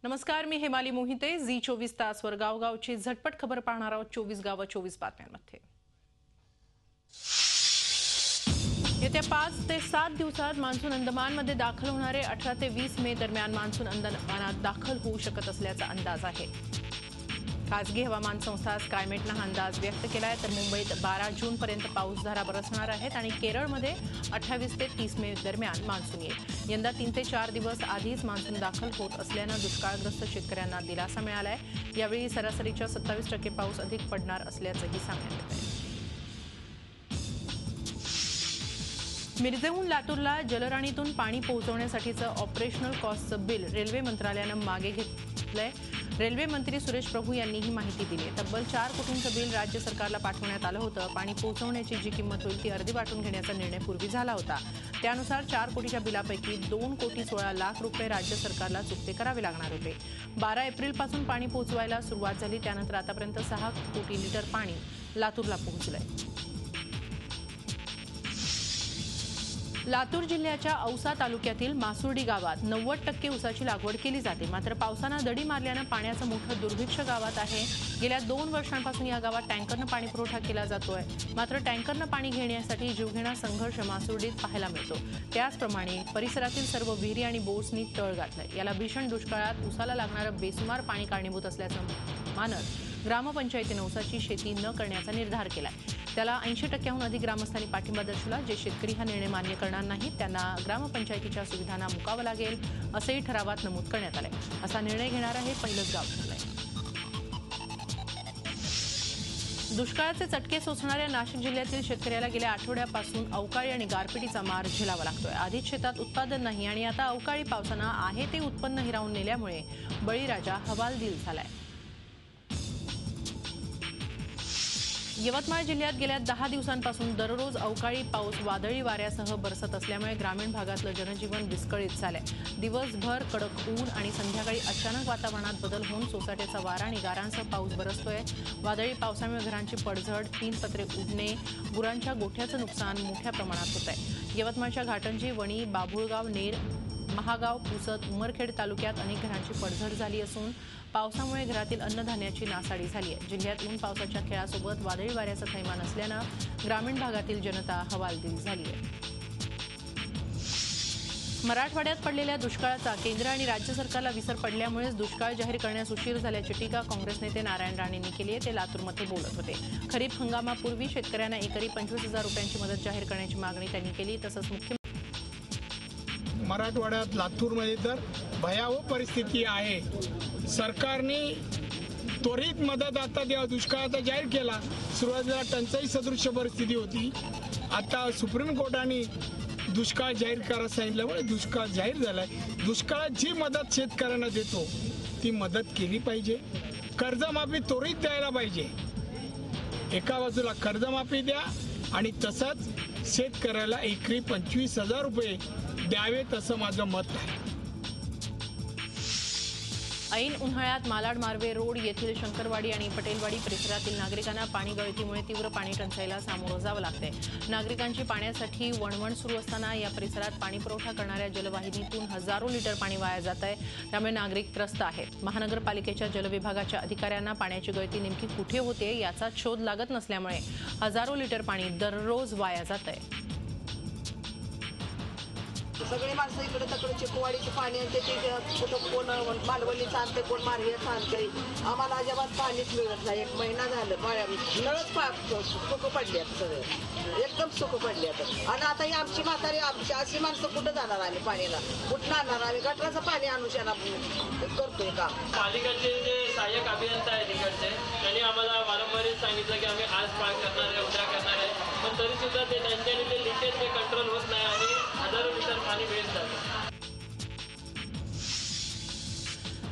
नमस्कार, मी हेमाली मोहिते. झी 24 तासवर गावगावची झटपट खबर पाहणार आहोत. 24 गाव 24 बातम्यांमध्ये येत्या 5 ते 7 दिवसात मान्सून अंदमानमध्ये दाखल होणारे 18 ते 20 मे दरम्यान मान्सून अंदमानात दाखल होऊ शकत असल्याचा अंदाज आहे. खासगी हवामान संस्था स्कायमेटनं हा अंदाज व्यक्त केलाय. तर मुंबईत 12 जूनपर्यंत पाऊसधारा बरसणार आहेत आणि केरळमध्ये 28 ते 30 मे दरम्यान मान्सून येईल. यंदा 3 ते 4 दिवस आधीच मान्सून दाखल होत असल्यानं दुष्काळग्रस्त शेतकऱ्यांना दिलासा मिळालाय. यावेळी सरासरीच्या 27% पाऊस अधिक पडणार असल्याचंही सांगण्यात येत आहे. मिरजेहून लातूरला जलराणीतून पाणी पोहोचवण्यासाठीचं ऑपरेशनल कॉस्टचं बिल रेल्वे मंत्रालयानं मागे घेतलंय. रेल्वे मंत्री सुरेश प्रभू यांनी ही माहिती दिली आहे. तब्बल 4 कोटींचं बिल राज्य सरकारला पाठवण्यात आलं होतं. पाणी पोहोचवण्याची जी किंमत होईल ती अर्धी वाटून घेण्याचा निर्णय पूर्वी झाला होता. त्यानुसार 4 कोटीच्या बिलापैकी 2 कोटी 16 लाख रुपये राज्य सरकारला चुकते करावे लागणार होते. 12 एप्रिलपासून पाणी पोहोचवायला सुरुवात झाली. त्यानंतर आतापर्यंत 6 कोटी लिटर पाणी लातूरला पोहोचलंय. लातूर जिल्ह्याच्या औसा तालुक्यातील मासुर्डी गावात 90% ऊसाची लागवड केली जाते. मात्र पावसानं दडी मारल्यानं पाण्याचं मोठं दुर्भिक्ष गावात आहे. गेल्या 2 वर्षांपासून या गावात टँकरनं पाणी पुरवठा केला जातोय. मात्र टँकरनं पाणी घेण्यासाठी जीवघेणा संघर्ष मासुर्डीत पाहायला मिळतो. त्याचप्रमाणे परिसरातील सर्व विहिरी आणि बोर्सनी तळ घातलंय. याला भीषण दुष्काळात ऊसाला लागणारं बेसुमार पाणी कारणीभूत असल्याचं मानत ग्रामपंचायतीनं ऊसाची शेती न करण्याचा निर्धार केलाय. त्याला 80%हून अधिक ग्रामस्थांनी पाठिंबा दर्शवला. जे शेतकरी हा निर्णय मान्य करणार नाहीत त्यांना ग्रामपंचायतीच्या सुविधांना मुकावं लागेल असंही ठरावात नमूद करण्यात आलंय. असा निर्णय घेणारं हे पहिलंच गाव ठरलंय. दुष्काळाचे चटके सोसणाऱ्या नाशिक जिल्ह्यातील शेतकऱ्याला गेल्या आठवड्यापासून अवकाळी आणि गारपिटीचा मार झेलावा लागतोय. आधीच शेतात उत्पादन नाही आणि आता अवकाळी पावसानं आहे ते उत्पन्न हिरावून नेल्यामुळे बळीराजा हवालदिल झालाय. यवतमाळ जिल्ह्यात गेल्या 10 दिवसांपासून दररोज अवकाळी पाऊस वादळी वाऱ्यासह बरसत असल्यामुळे ग्रामीण भागातलं जनजीवन विस्कळीत झालंय. दिवसभर कडक ऊन आणि संध्याकाळी अचानक वातावरणात बदल होऊन सोसाट्याचा वारा आणि गारांसह पाऊस बरसतोय. वादळी पावसामुळे घरांची पडझड, 3 पत्रे उडणे, गुरांच्या गोठ्याचं नुकसान मोठ्या प्रमाणात होत आहे. यवतमाळच्या घाटंजी, वणी, बाभुळगाव, नेर, महागाव, पुसद, उमरखेड तालुक्यात अनेक घरांची पडझड झाली असून पावसामुळे घरातील अन्नधान्याची नासाडी झाली आहे. जिल्ह्यात ऊन पावसाच्या खेळासोबत वादळी वाऱ्याचं थैमान असल्यानं ग्रामीण भागातील जनता हवालदिल झाली आहे. मराठवाड्यात पडलेल्या दुष्काळाचा केंद्र आणि राज्य सरकारला विसर पडल्यामुळेच दुष्काळ जाहीर करण्यास उशीर झाल्याची टीका काँग्रेस नेते नारायण राणेंनी केली आहे. ते लातूरमध्ये बोलत होते. खरीप हंगामापूर्वी शेतकऱ्यांना एकरी 25,000 रुपयांची मदत जाहीर करण्याची मागणी त्यांनी केली. तसंच मराठवाड्यात लातूरमध्ये तर भयावह परिस्थिती आहे. सरकारने त्वरित मदत आता द्या. दुष्काळाचा जाहीर केला. सुरुवातीला टंचाई सदृश्य परिस्थिती होती. आता सुप्रीम कोर्टाने दुष्काळ जाहीर करायला सांगितल्यामुळे दुष्काळ जाहीर झालाय. दुष्काळात जी मदत शेतकऱ्यांना देतो ती मदत केली पाहिजे. कर्जमाफी त्वरित द्यायला पाहिजे. एका बाजूला कर्जमाफी द्या आणि तसंच शेतकऱ्याला एकरी 25,000 रुपये द्यावेत असं माझं मत आहे. ऐन उन्हाळ्यात मालाड मार्वे रोड येथील शंकरवाडी आणि पटेलवाडी परिसरातील नागरिकांना पाणी गळतीमुळे तीव्र पाणी टंचाईला सामोरं जावं लागतंय. नागरिकांची पाण्यासाठी वणवण सुरू असताना या परिसरात पाणी पुरवठा करणाऱ्या जलवाहिनीतून हजारो लिटर पाणी वाया जात आहे. त्यामुळे नागरिक त्रस्त आहेत. महानगरपालिकेच्या जलविभागाच्या अधिकाऱ्यांना पाण्याची गळती नेमकी कुठे होते याचा शोध लागत नसल्यामुळे हजारो लिटर पाणी दररोज वाया जात आहे. सगळे माणसं इकडे तकडे चिकूवाडीचे पाणी आणते. ते कुठं कोण मालवणीचं आणते, कोण मारवीचं आणते. आम्हाला अजिबात पाणीच मिळत नाही. 1 महिना झालं नळच सुख पडली आहेत. सगळं एकदम सुख पडली आहेत. आणि आता ही आमची म्हातारी आमची अशी माणसं कुठं जाणार आम्ही पाणीला? कुठं आणणार आम्ही? गटराचं पाणी आणू शकणार करतोय का? पालिकेचे जे सहाय्यक अभियंता आहे तिकडचे त्यांनी आम्हाला वारंवार सांगितलं की आम्ही आज पाणी करणार आहे, उद्या करणार आहे. पण तरी सुद्धा ते त्यांच्याने ते लिकेज ते कंट्रोल होत नाही आणि हजारो लिटर पाणी वेस्ट जातं.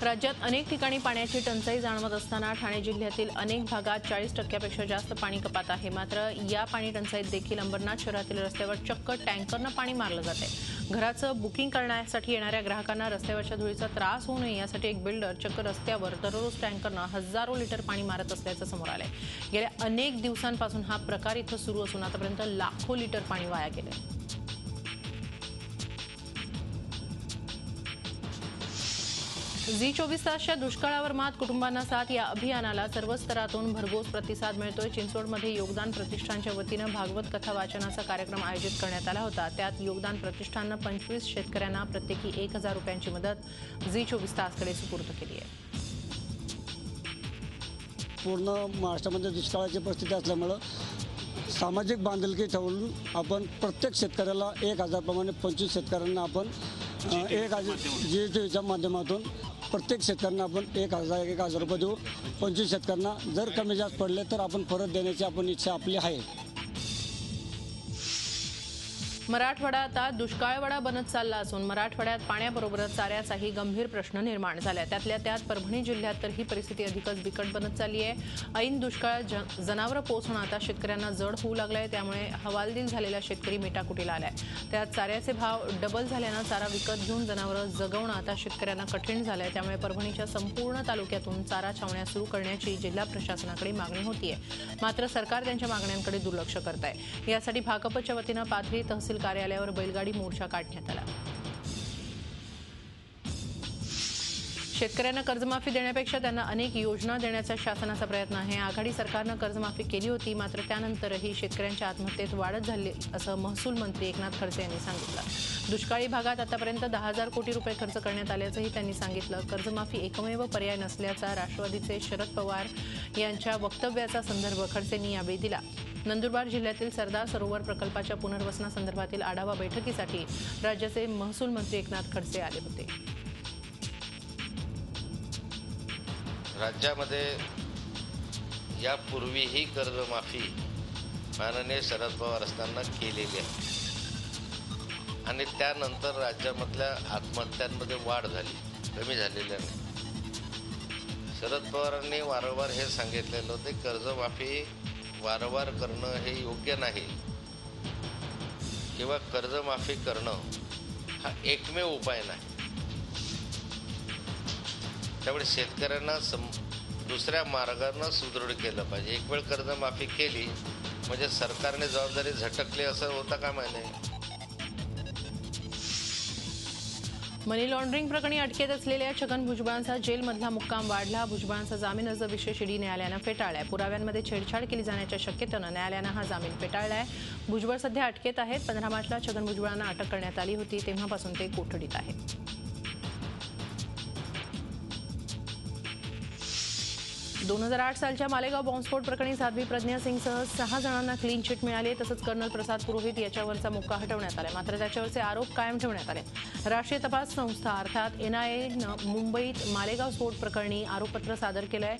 राज्यात अनेक ठिकाणी पाण्याची टंचाई जाणवत असताना ठाणे जिल्ह्यातील अनेक भागात 40%पेक्षा जास्त पाणी कपात आहे. मात्र या पाणी टंचाईत देखील अंबरनाथ शहरातील रस्त्यावर चक्क टँकरनं पाणी मारलं जात आहे. घराचं बुकिंग करण्यासाठी येणाऱ्या ग्राहकांना रस्त्यावरच्या धुळीचा त्रास होऊ नये यासाठी एक बिल्डर चक्क रस्त्यावर दररोज टँकरनं हजारो लिटर पाणी मारत असल्याचं समोर आलंय. गेल्या अनेक दिवसांपासून हा प्रकार इथं सुरू असून आतापर्यंत लाखो लिटर पाणी वाया गेलंय. झी 24 तासच्या दुष्काळावर मात कुटुंबांना साथ या अभियानाला सर्व स्तरातून भरघोस प्रतिसाद मिळतोय। चिंचवडमध्ये योगदान प्रतिष्ठानच्या वतीनं भागवत कथा वाचनाचा कार्यक्रम आयोजित करण्यात आला होता। त्यात योगदान प्रतिष्ठाननं 25 शेतकऱ्यांना प्रत्येकी 1000 रुपयांची मदत झी 24 तासकडे सुपूर्द केली आहे। पूर्ण महाराष्ट्रामध्ये दुष्काळाची परिस्थिती असल्यामुळं सामाजिक बांधिलकी ठेवून आपण प्रत्येक शेतकऱ्याला 1000 प्रमाणे 25 शेतकऱ्यांना आपण 1000 GSTच्या माध्यमातून प्रत्येक शेतकऱ्यांना आपण 1000 रुपये देऊ। 25 शेतकऱ्यांना जर कमी जास्त पडले तर आपण परत देण्याची आपण इच्छा आपली आहे। मराठवाडा आता दुष्काळवाडा बनत चालला असून मराठवाड्यात पाण्याबरोबरच चाऱ्याचाही गंभीर प्रश्न निर्माण झाला। त्यातल्या त्यात परभणी जिल्ह्यात तर ही परिस्थिती अधिकच बिकट बनत चालली आहे। ऐन दुष्काळात जनावरं पोसणं आता शेतकऱ्यांना जड होऊ लागलंय। त्यामुळे हवालदिल झालेला शेतकरी मेटाकुटीला आलाय। त्यात चाऱ्याचे भाव डबल झाल्यानं चारा विकत घेऊन जनावरं जगवणं आता शेतकऱ्यांना कठीण झालंय। त्यामुळे परभणीच्या संपूर्ण तालुक्यातून चारा छावण्या सुरू करण्याची जिल्हा प्रशासनाकडे मागणी होतीये। मात्र सरकार त्यांच्या मागण्यांकडे दुर्लक्ष करत आहे। यासाठी भाकपच्या वतीनं पाथरी तहसील कार्यालयावर बैलगाडी मोर्चा काढण्यात आला। शेतकऱ्यांना कर्जमाफी देण्यापेक्षा त्यांना अनेक योजना देण्याचा शासनाचा प्रयत्न आहे। आघाडी सरकारनं कर्जमाफी केली होती, मात्र त्यानंतरही शेतकऱ्यांच्या आत्महत्येत वाढच झाली असं महसूल मंत्री एकनाथ खडसे यांनी सांगितलं। दुष्काळी भागात आतापर्यंत 10,000 कोटी रुपये खर्च करण्यात आल्याचंही त्यांनी सांगितलं। कर्जमाफी एकमेव पर्याय नसल्याचा राष्ट्रवादीचे शरद पवार यांच्या वक्तव्याचा संदर्भ खडसेंनी यावेळी दिला। नंदुरबार जिल्ह्यातील सरदार सरोवर प्रकल्पाच्या पुनर्वसनासंदर्भातील आढावा बैठकीसाठी राज्याचे महसूल मंत्री एकनाथ खडसे आले होते। राज्यामध्ये यापूर्वीही कर्जमाफी माननीय शरद पवार असताना केलेली आहे आणि त्यानंतर राज्यामधल्या आत्महत्यांमध्ये वाढ झाली, कमी झालेल्या नाही। शरद पवारांनी वारंवार हे सांगितलेलं होतं, कर्जमाफी वारंवार करणं हे योग्य नाही किंवा कर्जमाफी करणं हा एकमेव उपाय नाही। त्यामुळे शेतकऱ्यांना दुसऱ्या मार्गानं सुदृढ केलं पाहिजे। एक वेळ कर्जमाफी केली म्हणजे सरकारने जबाबदारी झटकली असं होता कामा नये। मनी लॉन्ड्रिंग प्रकरणी अटकेत असलेल्या छगन भुजबळांचा जेलमधला मुक्काम वाढला। भुजबळांचा जामीन अर्ज विशेष ईडी न्यायालयानं फेटाळलाय। पुराव्यांमध्ये छेडछाड केली जाण्याच्या शक्यतेनं न्यायालयानं हा जामीन फेटाळलाय। भुजबळ सध्या अटकेत आहेत। 15 मार्चला छगन भुजबळांना अटक करण्यात आली होती, तेव्हापासून ते कोठडीत आहेत। 2008 सालच्या मालेगाव बॉम्बस्फोट प्रकरणी साध्वी प्रज्ञा सिंगसह 6 जणांना क्लीन चिट मिळाली। तसंच कर्नल प्रसाद पुरोहित याच्यावरचा मुक्का हटवण्यात आला, मात्र त्याच्यावरचे आरोप कायम ठेवण्यात आले। राष्ट्रीय तपास संस्था अर्थात NIAनं मुंबईत मालेगाव स्फोट प्रकरणी आरोपपत्र सादर केलंय।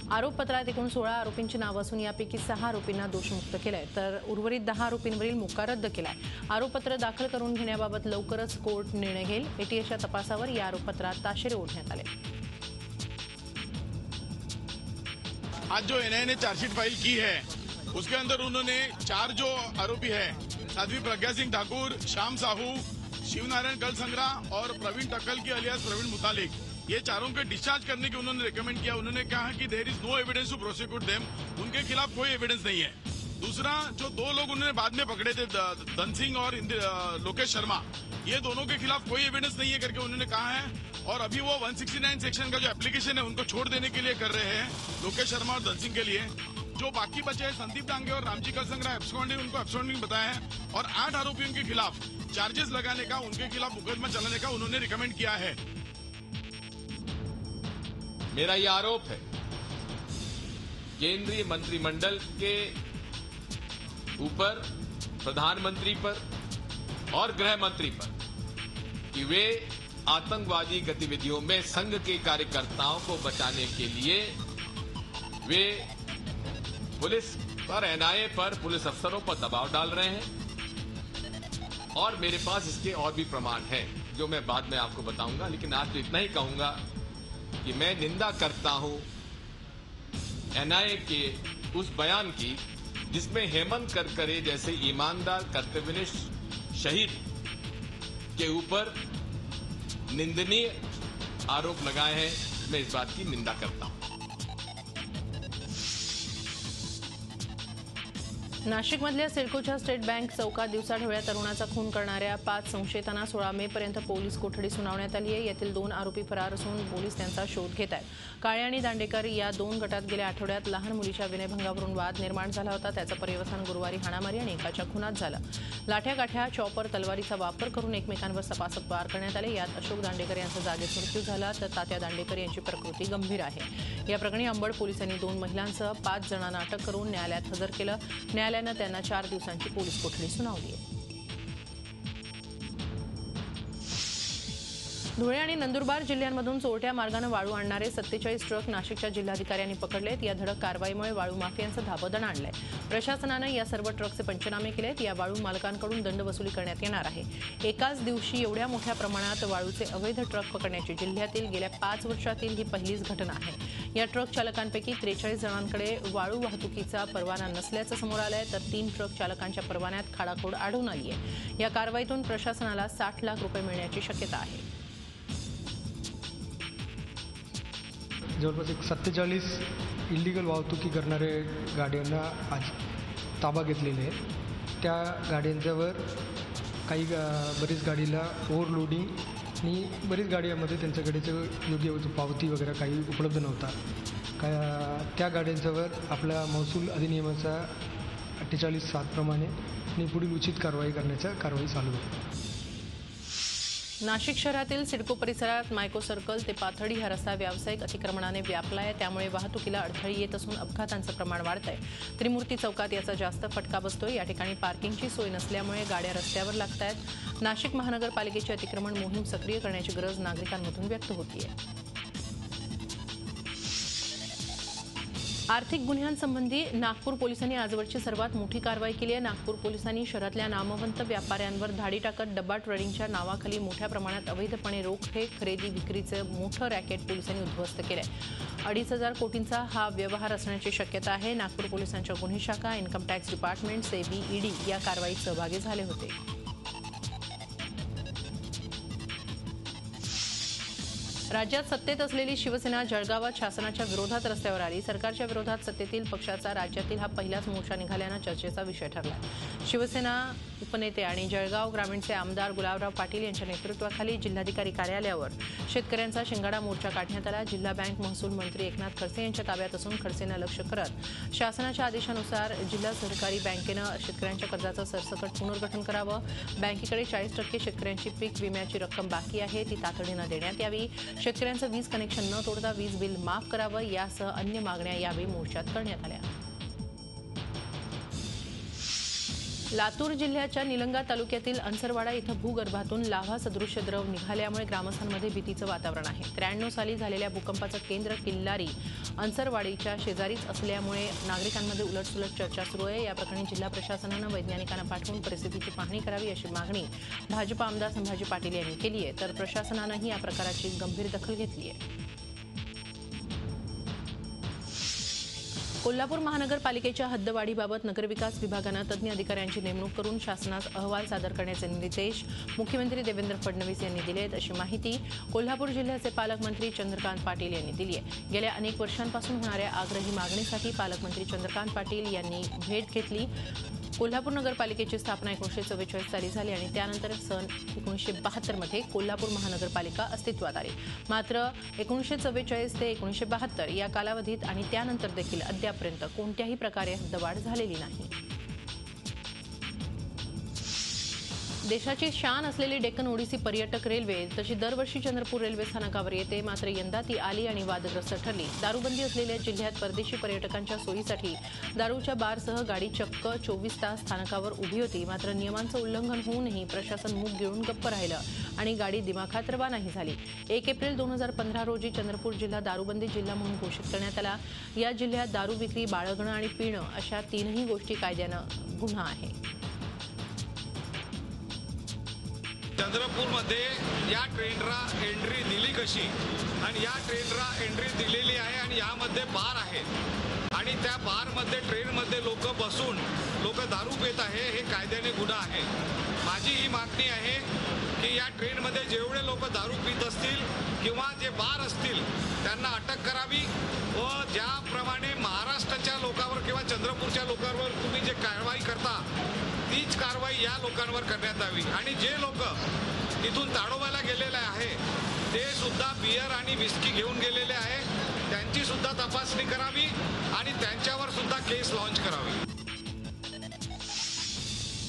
आरोपपत्रात एकूण 16 आरोपींची नावं असून यापैकी 6 आरोपींना दोषमुक्त केलंय, तर उर्वरित 10 आरोपींवरील मुक्का रद्द केलाय। आरोपपत्र दाखल करून घेण्याबाबत लवकरच कोर्ट निर्णय घेईल। ATSच्या तपासावर या आरोपपत्रात ताशेरे ओढण्यात आले। आज जो NIA ने चार्जशीट फाइल की है उसके अंदर उन्होंने 4 जो आरोपी हैं, साध्वी प्रज्ञा सिंह ठाकुर, श्याम साहू, शिवनारायण कलसंग्रा और प्रवीण टक्कल की अलियास प्रवीण मुतालिक, ये चारों के डिस्चार्ज करने की उन्होंने रिकमेंड किया। उन्होंने कहा कि there is no evidence to prosecute them, उनके खिलाफ कोई एविडेंस नहीं है। दूसरा, जो 2 लोग उन्होंने बाद में पकड़े थे, धन सिंह और लोकेश शर्मा, ये दोनों के खिलाफ कोई एविडेंस नहीं है करके उन्होंने कहा है। और अभी वो 169 सेक्शन का जो एप्लीकेशन है उनको छोड़ देने के लिए कर रहे हैं, लोकेश शर्मा और धन सिंह के लिए। जो बाकी बचे हैं संदीप डांगे और रामजी कलसंग्रा एब्सकॉन्डिंग, उनको एब्सकॉन्डिंग बताया है। और 8 आरोपियों के खिलाफ चार्जेस लगाने का, उनके खिलाफ मुकदमा चलाने का उन्होंने रिकमेंड किया है। मेरा यह आरोप है केंद्रीय मंत्रिमंडल के ऊपर, प्रधानमंत्री पर और गृह मंत्री पर कि वे आतंकवादी गतिविधियों में संघ के कार्यकर्ताओं को बचाने के लिए वे पुलिस पर, NIA पर, पुलिस अफसरों पर दबाव डाल रहे हैं। और मेरे पास इसके और भी प्रमाण हैं जो मैं बाद में आपको बताऊंगा। लेकिन आज तो इतना ही कहूंगा कि मैं निंदा करता हूं NIA के उस बयान की जिसमें हेमंत करकरे जैसे ईमानदार कर्तव्यनिष्ठ शहीद के ऊपर निंदनीय आरोप लगाए हैं। मैं इस बात की निंदा करता हूं। नाशिकमधल्या सिडकोच्या स्टेट बँक चौकात दिवसाढवळ्या तरुणाचा खून करणाऱ्या 5 संशयितांना 16 मे पर्यंत पोलीस कोठडी सुनावण्यात आली आहे. यातील 2 आरोपी फरार असून पोलीस त्यांचा शोध घेत आहेत. काळे आणि दांडेकर या 2 गटात गेल्या आठवड्यात लहान मुलीच्या विनयभंगावरून वाद निर्माण झाला होता. त्याचं पर्यवसान गुरुवारी हाणामारी आणि एकाच्या खुनात झालं. लाठ्या काठ्या, चॉपर, तलवारीचा वापर करून एकमेकांवर सपासप वार करण्यात आले. यात अशोक दांडेकर यांचा जागीच मृत्यू झाला तर तात्या दांडेकर यांची प्रकृती गंभीर आहे. या प्रकरणी अंबड पोलिसांनी 2 महिलांसह 5 जणांना अटक करून न्यायालयात हजर केलं. न्यायालयानं त्यांना 4 दिवसांची पोलीस कोठडी सुनावली आहे. धुळे आणि नंदुरबार जिल्ह्यांमधून चोरट्या मार्गाने वाळू आणणारे 47 ट्रक नाशिकच्या जिल्हाधिकाऱ्यांनी पकडलेत. या धडक कारवाईमुळे वाळू माफियांचं धाबदण आणलंय. प्रशासनानं या सर्व ट्रकचे पंचनामे केलेत. या वाळू मालकांकडून दंड वसुली करण्यात येणार आहे. एकाच दिवशी एवढ्या मोठ्या प्रमाणात वाळूचे अवैध ट्रक पकडण्याची जिल्ह्यातील गेल्या 5 वर्षातील ही पहिलीच घटना आहे. या ट्रक चालकांपैकी 43 जणांकडे वाळू वाहतुकीचा परवाना नसल्याचं समोर आलंय तर 3 ट्रक चालकांच्या परवान्यात खाडाखोड आढळून आली आहे. या कारवाईतून प्रशासनाला 60 लाख रुपये मिळण्याची शक्यता आहे. जवळपास 47 इलिगल वाहतुकी करणारे गाड्यांना आज ताबा घेतलेले आहे. त्या गाड्यांच्यावर काही बरीच गाडीला ओव्हरलोडिंग आणि बरीच गाड्यांमध्ये त्यांच्याकडेचं योग्य पावती वगैरे काही उपलब्ध नव्हता. त्या गाड्यांच्यावर आपल्या महसूल अधिनियमाचा 48(7) प्रमाणे आणि पुढील उचित कारवाई चालू आहे. नाशिक शहरातील सिडको परिसरात मायको सर्कल ते पाथर्डी हा रस्ता व्यावसायिक अतिक्रमणाने व्यापला आहे. त्यामुळे वाहतुकीला अडथळे येत असून अपघातांचं प्रमाण वाढत आहे. त्रिमूर्ती चौकात याचा जास्त फटका बसतोय. या ठिकाणी पार्किंगची सोय नसल्यामुळे गाड्या रस्त्यावर लागत आहेत. नाशिक महानगरपालिकेची अतिक्रमण मोहीम सक्रिय करण्याची गरज नागरिकांमधून व्यक्त होतीये. आर्थिक गुन्ह्यांसंबंधी नागपूर पोलिसांनी आजवरची सर्वात मोठी कारवाई केली आहे. नागपूर पोलिसांनी शहरातल्या नामवंत व्यापाऱ्यांवर धाडी टाकत डब्बा ट्रेडिंगच्या नावाखाली मोठ्या प्रमाणात अवैधपणे रोखे खरेदी विक्रीचं मोठं रॅकेट पोलिसांनी उद्ध्वस्त केलंय. 2,500 कोटींचा हा व्यवहार असण्याची शक्यता आहे. नागपूर पोलिसांच्या गुन्हे शाखा, income tax department, SEBI, ED या कारवाईत सहभागी झाले होते. राज्यात सत्तेत असलेली शिवसेना जळगावात शासनाच्या विरोधात रस्त्यावर आली. सरकारच्या विरोधात सत्तेतील पक्षाचा राज्यातील हा पहिलाच मोर्चा निघाल्यानं चर्चेचा विषय ठरला. शिवसेना उपनेते आणि जळगाव ग्रामीणचे आमदार गुलाबराव पाटील यांच्या नेतृत्वाखाली जिल्हाधिकारी कार्यालयावर शेतकऱ्यांचा शिंगाडा मोर्चा काढण्यात आला. जिल्हा बँक महसूल मंत्री एकनाथ खडसे यांच्या ताब्यात असून खडसेंना लक्ष करत शासनाच्या आदेशानुसार जिल्हा सहकारी बँकेनं शेतकऱ्यांच्या कर्जाचं सरसकट पुनर्गठन करावं. बँकेकडे 40% शेतकऱ्यांची पीक विम्याची रक्कम बाकी आहे, ती तातडीनं देण्यात यावी. शेतकऱ्यांचं वीज कनेक्शन न तोडता वीज बिल माफ करावं यासह अन्य मागण्या यावेळी मोर्चात करण्यात आल्या. लातूर जिल्ह्याच्या निलंगा तालुक्यातील अंसरवाडा इथं भूगर्भातून लाव्हा सदृश्य द्रव निघाल्यामुळे ग्रामस्थांमध्ये भीतीचं वातावरण आहे. 93 साली झालेल्या भूकंपाचं केंद्र किल्लारी अंसरवाडीच्या शेजारीच असल्यामुळे नागरिकांमध्ये उलटसुलट चर्चा सुरू आहे. या प्रकरणी जिल्हा प्रशासनानं वैज्ञानिकांना पाठवून परिस्थितीची पाहणी करावी अशी मागणी भाजप आमदार संभाजी पाटील यांनी केली आहे. तर प्रशासनानंही या प्रकाराची गंभीर दखल घेतली आहे. कोल्हापूर महानगरपालिकेच्या हद्दवाढीबाबत नगरविकास विभागानं तज्ज्ञ अधिकाऱ्यांची नेमणूक करून शासनास अहवाल सादर करण्याचे निर्देश मुख्यमंत्री देवेंद्र फडणवीस यांनी दिले आहेत अशी माहिती कोल्हापूर जिल्ह्याचे पालकमंत्री चंद्रकांत पाटील यांनी दिली आहे. गेल्या अनेक वर्षांपासून होणाऱ्या आग्रही मागणीसाठी पालकमंत्री चंद्रकांत पाटील यांनी भेट घेतली. कोल्हापूर नगरपालिकेची स्थापना 1944 साली झाली आणि त्यानंतर सन 1972 मध्ये कोल्हापूर महानगरपालिका अस्तित्वात आली. मात्र 1944 ते 1972 या कालावधीत आणि त्यानंतर देखील अद्यापर्यंत कोणत्याही प्रकारे हद्दवाढ झालेली नाही. देशाची शान असलेली डेक्कन ओडिसी पर्यटक रेल्वे तशी दरवर्षी चंद्रपूर रेल्वे स्थानकावर येते. मात्र यंदा ती आली आणि वादग्रस्त ठरली. दारूबंदी असलेल्या जिल्ह्यात परदेशी पर्यटकांच्या सोयीसाठी दारूच्या बारसह गाडी चक्क 24 तास स्थानकावर उभी होती. मात्र नियमांचं उल्लंघन होऊनही प्रशासन मूग गिळून गप्प राहिलं आणि गाडी दिमाखात रवानाही झाली. 1 एप्रिल 2015 रोजी चंद्रपूर जिल्हा दारूबंदी जिल्हा म्हणून घोषित करण्यात आला. या जिल्ह्यात दारू विक्री, बाळगणं आणि पिणं अशा 3ही गोष्टी कायद्यानं गुन्हा आहे. चंद्रपूरमध्ये या ट्रेनला एंट्री दिली कशी आणि या ट्रेनला एंट्री दिलेली आहे आणि यामध्ये बार आहेत आणि त्या बारमध्ये ट्रेनमध्ये लोक बसून लोक दारू पित आहे, हे कायद्याने गुन्हा आहे. माझी ही मागणी आहे की या ट्रेनमध्ये जेवढे लोक दारू पित असतील किंवा जे बार असतील त्यांना अटक करावी व ज्याप्रमाणे महाराष्ट्राच्या लोकांवर किंवा चंद्रपूरच्या लोकांवर तुम्ही जे कारवाई करता तीच कारवाई या लोकांवर करण्यात यावी. आणि जे लोक इथून ताडोबाला गेलेले आहे ते सुद्धा बियर आणि विस्की घेऊन गेलेले आहे, त्यांची सुद्धा तपासणी करावी आणि त्यांच्यावर सुद्धा केस लॉन्च करावी.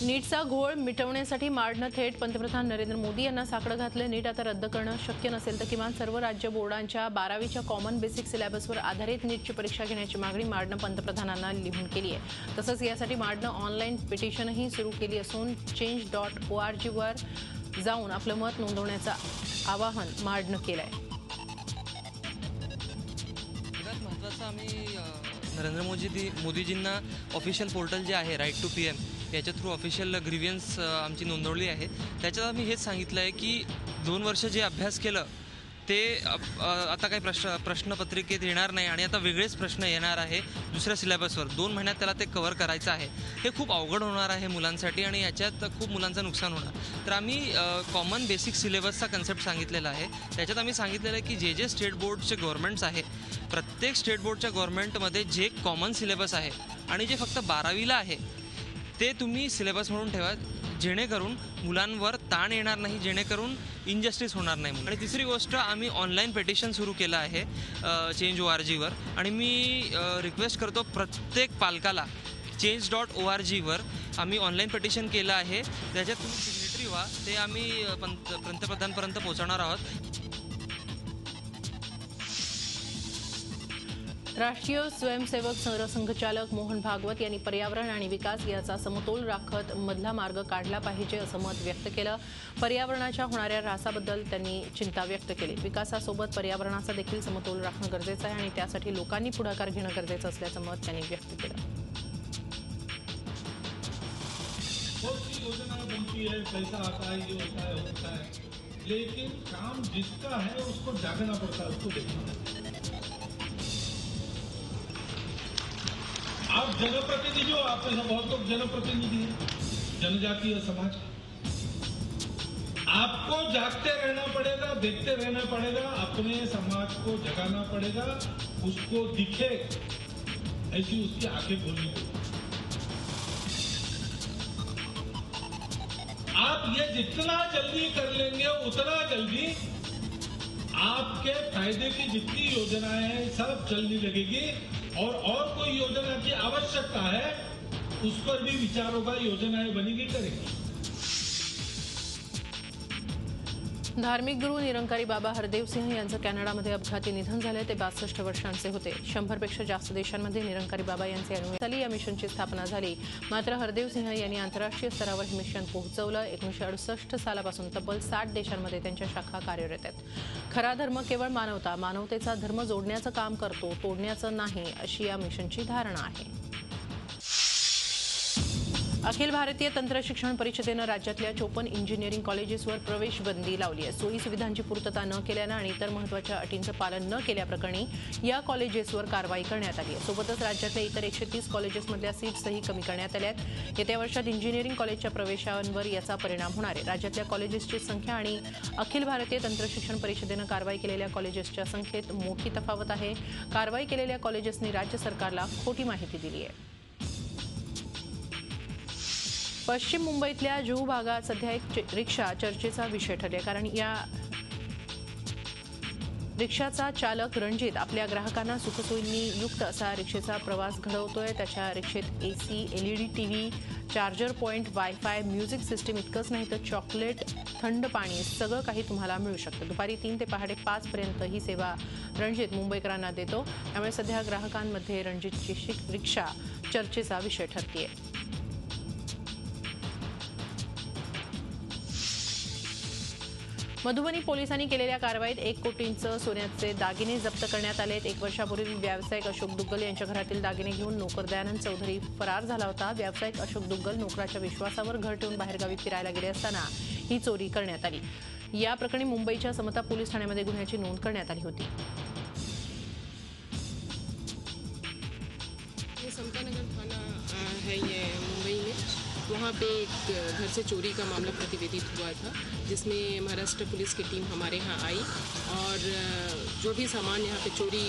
नीटचा घोळ मिटवण्यासाठी मार्डनं थेट पंतप्रधान नरेंद्र मोदी यांना साकडं घातलं. नीट आता रद्द करणं शक्य नसेल तर किमान सर्व राज्य बोर्डांच्या 12वीच्या कॉमन बेसिक सिलेबसवर आधारित नीटची परीक्षा घेण्याची मागणी मार्डनं पंतप्रधानांना लिहून केली आहे. तसंच यासाठी मार्डनं ऑनलाईन पिटिशनही सुरू केली असून change.org वर जाऊन आपलं मत नोंदवण्याचं आवाहन मार्डनं केलं आहे. सगळ्यात महत्त्वाचं आम्ही नरेंद्र मोदीजींना ऑफिशियल पोर्टल जे आहे राईट टू PM याच्या थ्रू ऑफिशियल ग्रीव्हन्स आमची नोंदवली आहे. त्याच्यात आम्ही हेच सांगितलं आहे की 2 वर्ष जे अभ्यास केलं ते आता काही प्रश्नपत्रिकेत येणार नाही आणि आता वेगळेच प्रश्न येणार आहे दुसऱ्या सिलेबसवर. 2 महिन्यात त्याला ते कव्हर करायचं आहे. हे खूप अवघड होणार आहे मुलांसाठी आणि याच्यात खूप मुलांचं नुकसान होणार. तर आम्ही कॉमन बेसिक सिलेबसचा कन्सेप्ट सांगितलेला आहे. त्याच्यात आम्ही सांगितलेलं आहे की जे स्टेट बोर्डचे गव्हर्नमेंट्स आहे प्रत्येक स्टेट बोर्डच्या गव्हर्नमेंटमध्ये जे कॉमन सिलेबस आहे आणि जे फक्त 12वीला आहे ते तुम्ही सिलेबस म्हणून ठेवा, जेणेकरून मुलांवर ताण येणार नाही, जेणेकरून इनजस्टिस होणार नाही. आणि तिसरी गोष्ट आम्ही ऑनलाईन पिटिशन सुरू केलं आहे change.org वर आणि मी रिक्वेस्ट करतो प्रत्येक पालकाला change.org वर आम्ही ऑनलाईन पिटिशन केलं आहे. त्याच्यात तुम्ही सिग्नेटरी व्हा, ते आम्ही पंतप्रधानांपर्यंत पोहोचवणार आहोत. राष्ट्रीय स्वयंसेवक सरसंघचालक मोहन भागवत यांनी पर्यावरण आणि विकास याचा समतोल राखत मधला मार्ग काढला पाहिजे असं मत व्यक्त केलं. पर्यावरणाच्या होणाऱ्या ऱ्हासाबद्दल त्यांनी चिंता व्यक्त केली. विकासासोबत पर्यावरणाचा देखील समतोल राखणं गरजेचं आहे आणि त्यासाठी लोकांनी पुढाकार घेणं गरजेचं असल्याचं मत त्यांनी व्यक्त केलं. योजना बनती है, पैसा आता है, ये होता है, होता है, लेकिन काम जिसका है उसको जागना पड़ता है, उसको देखना. आप जनप्रतिनिधि हो, आप में बहुत लोग जनप्रतिनिधि हैं, जनजातीय समाज. आपको जागते रहना पड़ेगा, देखते रहना पड़ेगा, अपने समाज को जगाना पड़ेगा, उसको दिखे ऐसी उसकी आंखें खोलनी पड़ेगी. आप ये जितना जल्दी कर लेंगे उतना जल्दी आपके फायदे की जितनी योजनाएं हैं सब चलने लगेगी और कोई योजना की आवश्यकता है उस पर भी विचार होगा, योजनाएं बनेगी, करेंगी. धार्मिक गुरु निरंकारी बाबा हरदेव सिंह यांचं कॅनडामध्ये अपघाती निधन झाले. ते 62 वर्षांचे होते. 100पेक्षा जास्त देशांमध्ये निरंकारी बाबा यांचे अनुयायी या मिशनची स्थापना झाली. मात्र हरदेव सिंह यांनी आंतरराष्ट्रीय स्तरावर हे मिशन पोहोचवलं. 1968 सालापासून तब्बल 60 देशांमध्ये त्यांच्या शाखा कार्यरत आहेत. खरा धर्म केवळ मानवता, मानवतेचा धर्म जोडण्याचं काम करतो, तोडण्याचं नाही, अशी या मिशनची धारणा आहे. अखिल भारतीय तंत्र शिक्षण परिषदेनं राज्यातल्या 54 इंजिनिअरिंग कॉलेजेसवर प्रवेश बंदी लावली आहे. सोयी सुविधांची पूर्तता न केल्यानं आणि इतर महत्त्वाच्या अटींचं पालन न केल्याप्रकरणी या कॉलेजेसवर कारवाई करण्यात आली आहे. सोबतच राज्यातल्या इतर 130 कॉलेजेसमधल्या सीट्सही कमी करण्यात आल्या आहेत. येत्या वर्षात इंजिनिअरिंग कॉलेजच्या प्रवेशांवर याचा परिणाम होणार आहे. राज्यातल्या कॉलेजेसची संख्या आणि अखिल भारतीय तंत्र शिक्षण परिषदेनं कारवाई केलेल्या कॉलेजेसच्या संख्येत मोठी तफावत आहे. कारवाई केलेल्या कॉलेजेसनी राज्य सरकारला खोटी माहिती दिली आहे. पश्चिम मुंबईतल्या जुहू भागात सध्या एक रिक्षा चर्चेचा विषय ठरले, कारण या रिक्षाचा चालक रणजित आपल्या ग्राहकांना सुखसोयींनी युक्त असा रिक्षेचा प्रवास घडवतोय. त्याच्या रिक्षेत AC, LED TV, charger point, wifi, music system इतकंच नाही तर चॉकलेट, थंड पाणी सगळं काही तुम्हाला मिळू शकतं. दुपारी 3 ते पहाटे 5 पर्यंत ही सेवा रणजित मुंबईकरांना देतो. त्यामुळे सध्या ग्राहकांमध्ये रणजितची रिक्षा चर्चेचा विषय ठरतीये. मधुबनी पोलिसांनी केलेल्या कारवाईत 1 कोटींचं सोन्याचे दागिने जप्त करण्यात आलेत. 1 वर्षापूर्वी व्यावसायिक अशोक दुग्गल यांच्या घरातील दागिने घेऊन नोकर दयानंद चौधरी फरार झाला होता. व्यावसायिक अशोक दुग्गल नोकराच्या विश्वासावर घर ठेवून बाहेरगावी फिरायला गेले असताना ही चोरी करण्यात आली. या प्रकरणी मुंबईच्या समता पोलीस ठाण्यामध्ये गुन्ह्याची नोंद करण्यात आली होती. समता नगर थाना है ये मुंबई में, वहाँ पे एक घर से चोरी का मामला प्रतिवेदित हुआ था, जिसमें महाराष्ट्र पुलिस की टीम हमारे यहाँ आई और जो भी सामान यहाँ पे चोरी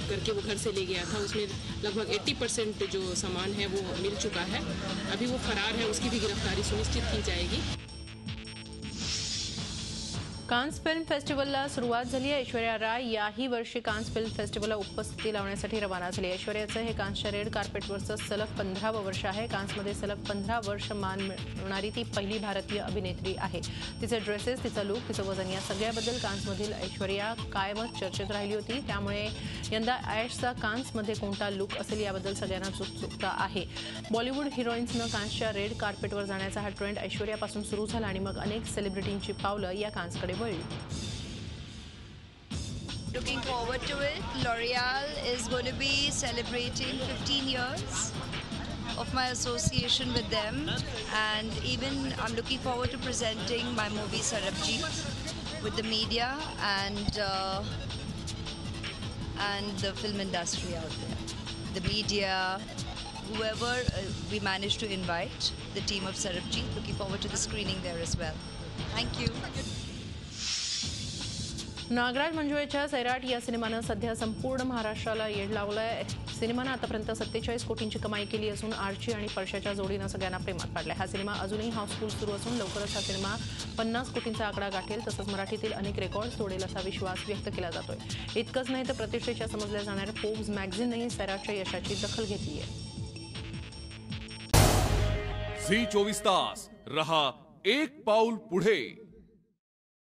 करके वो घर से ले गया था उसमें लगभग 80% जो सामान है वो मिल चुका है. अभी वो फरार है, उसकी भी गिरफ्तारी सुनिश्चित की जाएगी. कान्स फिल्म फेस्टिवलला सुरुवात झाली आहे. ऐश्वर्या राय याही वर्षी कान्स फिल्म फेस्टिवलला उपस्थिती लावण्यासाठी रवाना झाली. ऐश्वर्याचं हे कान्सच्या रेड कार्पेटवरचं सलग 15वं वर्ष आहे. कान्समध्ये सलग 15 वर्ष मान मिळवणारी ती पहिली भारतीय अभिनेत्री आहे. तिचे ड्रेसेस, तिचा लुक, तिचं वजन या सगळ्याबद्दल कान्समधील ऐश्वर्या कायमच चर्चेत राहिली होती. त्यामुळे यंदा ऐशचा कान्समध्ये कोणता लुक असेल याबद्दल सगळ्यांना उत्सुकता आहे. बॉलिवूड हिरोईन्सनं कान्सच्या रेड कार्पेटवर जाण्याचा हा ट्रेंड ऐश्वर्यापासून सुरू झाला आणि मग अनेक सेलिब्रिटींची पावलं या कान्सकडे. Looking forward to it. L'Oreal is going to be celebrating 15 years of my association with them, and even I'm looking forward to presenting my movie Sarabjit with the media and the film industry out there. The media, whoever we managed to invite, the team of Sarabjit, looking forward to the screening there as well. Thank you. Nagraj मंजुळेच्या Sairat या सिनेमानं सध्या संपूर्ण महाराष्ट्राला येड लावलंय. सिनेमानं आतापर्यंत 47 कोटींची कमाई केली असून आर्ची आणि परशाच्या जोडीनं सगळ्यांना प्रेमात पाडलंय. हा सिनेमा अजूनही हाऊसफुल सुरू असून लवकरच हा सिनेमा 50 कोटींचा आकडा गाठेल. तसंच मराठीतील अनेक रेकॉर्ड तोडेल असा विश्वास व्यक्त केला जातोय. इतकंच नाही तर प्रतिष्ठेच्या समजल्या जाणाऱ्या फोर्ब्स मॅगझिननेही सैराटच्या यशाची दखल घेतली आहे. झी 24 तास रहा एक पाऊल पुढे.